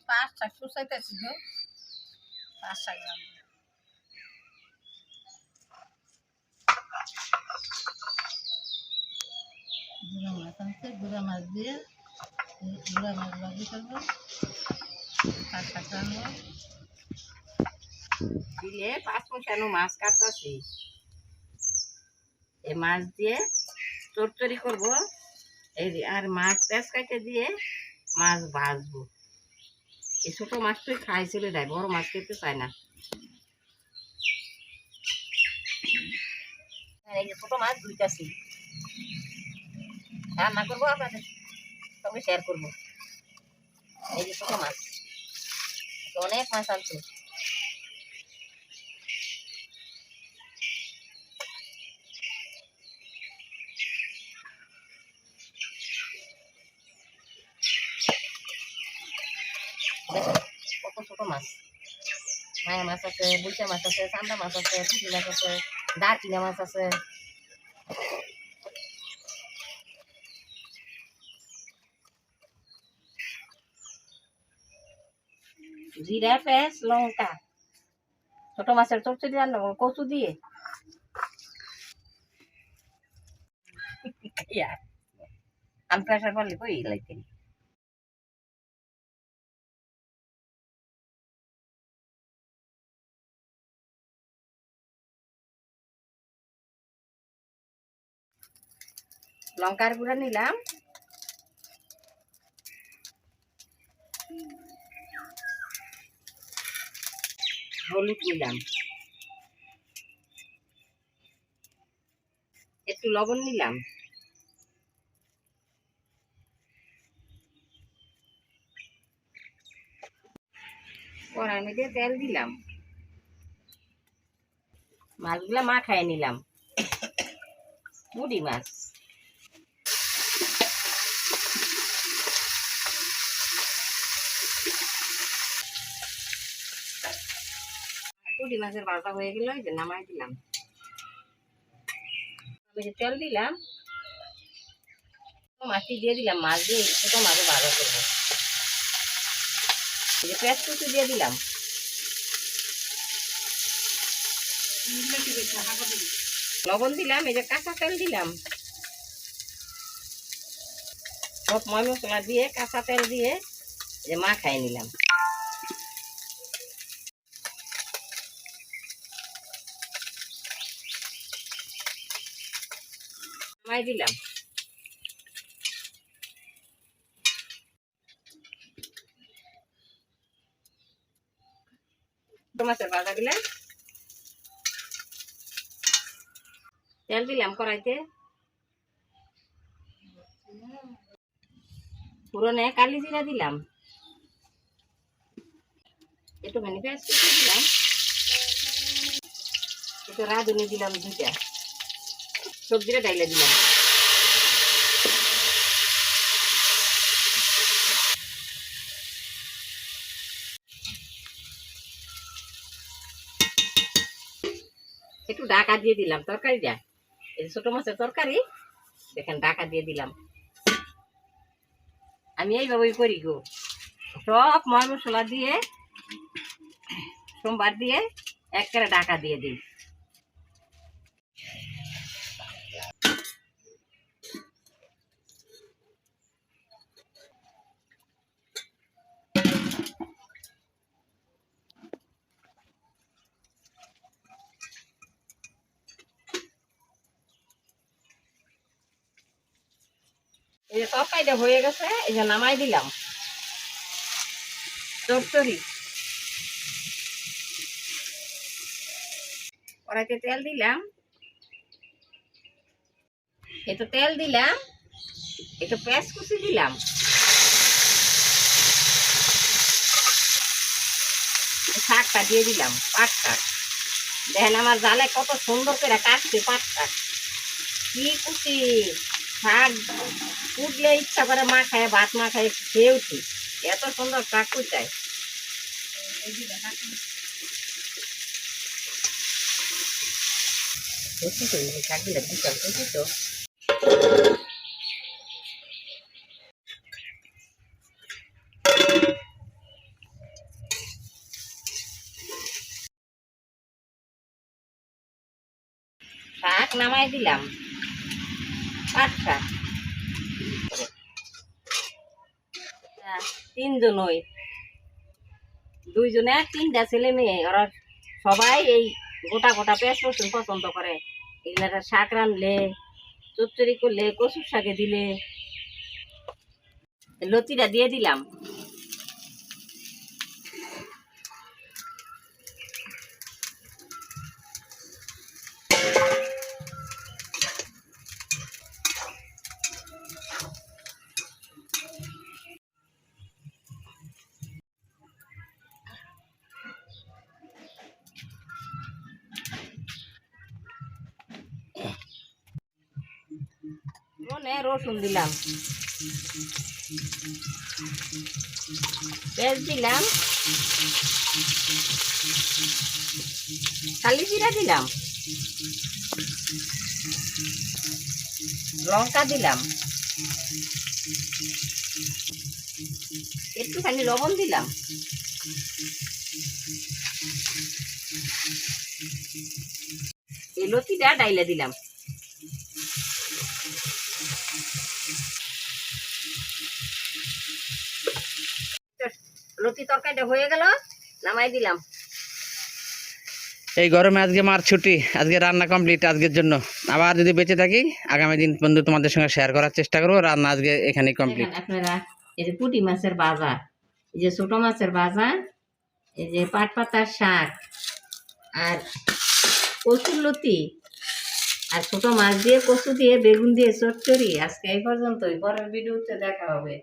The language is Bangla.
পাঁচ শাক কুচাইতেছি গো, 5 গ্রাম। গুঁড়া মাছ আনছে, গুঁড়া মাছ দিয়ে গুঁড়া মাছ ভাজি করবো, 5 শাক রান্নবো। দিলে 5 পয়সানো মাছ কাটতেছি, এই মাছ দিয়ে চচ্চড়ি করবো। এই আর মাছ পেঁয়াজ কাটে দিয়ে মাছ ভাজবো। এই ছোট মাছটাই খাই চলে যায়, বড় মাছ খেতে চায় না। এই যে ছোট মাছ ধুইতাছি, রান্না করবো, আপনাদের সঙ্গে শেয়ার করবো। এই যে ছোট মাছ, অনেক মাছ আনছে। কত ছোট মাছ, মায়া মাছ আছে, বুইচা মাছ আছে, চান্দা মাছ আছে, পুঁটি মাছ আছে, দারকিনা মাছ আছে। জিরা, পেঁয়াজ, লঙ্কা, ছোট মাছের চচ্চড়ি রান্না কচু দিয়ে। আমি প্রেশার করলে কই লাগতেন। লঙ্কার গুঁড়া নিলাম, হলুদ নিলাম, একটু লবণ নিলাম, কড়ার মধ্যে তেল দিলাম, মাছগুলা মাখায় নিলাম। মুড়ি মাছ, পুঁটি মাছের ভাজা হয়ে গেল, এই যে নামাই দিলাম। তেল দিলাম, মাছটি দিয়ে দিলাম, মাছ দিয়ে ছোট মাছও ভাজা করবো। এই যে পেঁয়াজ কুচি দিয়ে দিলাম, লবণ দিলাম, এই যে কাঁচা তেল দিলাম। সব ময় মশলা দিয়ে কাঁচা তেল দিয়ে যে মাখায় নিলাম। নামাই দিলাম। মাছের ভাজা দিলাম, তেল দিলাম কড়াইতে, পুরনে কালি জিরা দিলাম, একটুখানি পেঁয়াজ কুচি দিলাম, একটু রাঁধুনি দিলাম 2টা, সবজিটা ডাইলে দিলাম। একটু ঢাকা দিয়ে দিলাম তরকারিটা, এই ছোট মাছের তরকারি দেখেন ঢাকা দিয়ে দিলাম। আমি এইভাবেই করি গো, সব ময় মশলা দিয়ে সোমবার দিয়ে একেবারে ঢাকা দিয়ে দিই। এই যে তরকারিটা হয়ে গেছে, এই যে নামাই দিলাম। চচ্চড়ি, কড়াইতে তেল দিলাম, একটু তেল দিলাম, একটু পেঁয়াজ কুচি দিলাম, শাকটা দিয়ে দিলাম, পাট শাক। দেখেন আমার জালে কত সুন্দর করে কাটছে পাট শাক, কি কুচি শাক, উঠলে ইচ্ছা করে মা খায়, ভাত মা খায়, খেয়ে উঠি, এত সুন্দর শাক কুচায়। শাক দিলে বিশাল খুশি তো। নামাই দিলাম, পাট শাক। তিনজন, ওই দুইজনে, তিনটা ছেলে মেয়ে, ওরা সবাই এই গোটা গোটা পেঁয়াজ রসুন পছন্দ করে। এগুলা শাক রানলে, চচ্চড়ি করলে, কচুর শাকে দিলে। লতিটা দিয়ে দিলাম। রসুন দিলাম, পেঁয়াজ দিলাম, কালি জিরা দিলাম, লঙ্কা দিলাম, একটুখানি লবণ দিলাম, এই লতিটা ডাইলে দিলাম। লতি তরকারিটা হয়ে গেল, নামাই দিলাম। এই গরমে আজকে মার ছুটি, আজকে রান্না কমপ্লিট আজকের জন্য। আবার যদি বেঁচে থাকি আগামী দিন বন্ধু তোমাদের সঙ্গে শেয়ার করার চেষ্টা করবো। রান্না আজকে এখানে কমপ্লিট। আপনারা এই যে পুঁটি মাছের ভাজা, এই যে ছোট মাছের ভাজা, এই যে পাট পাতার শাক, আর কচুর লতি, আর ছোট মাছ দিয়ে, কচু দিয়ে, বেগুন দিয়ে চচ্চড়ি। আজকে এই পর্যন্তই, পরের ভিডিওতে দেখা হবে।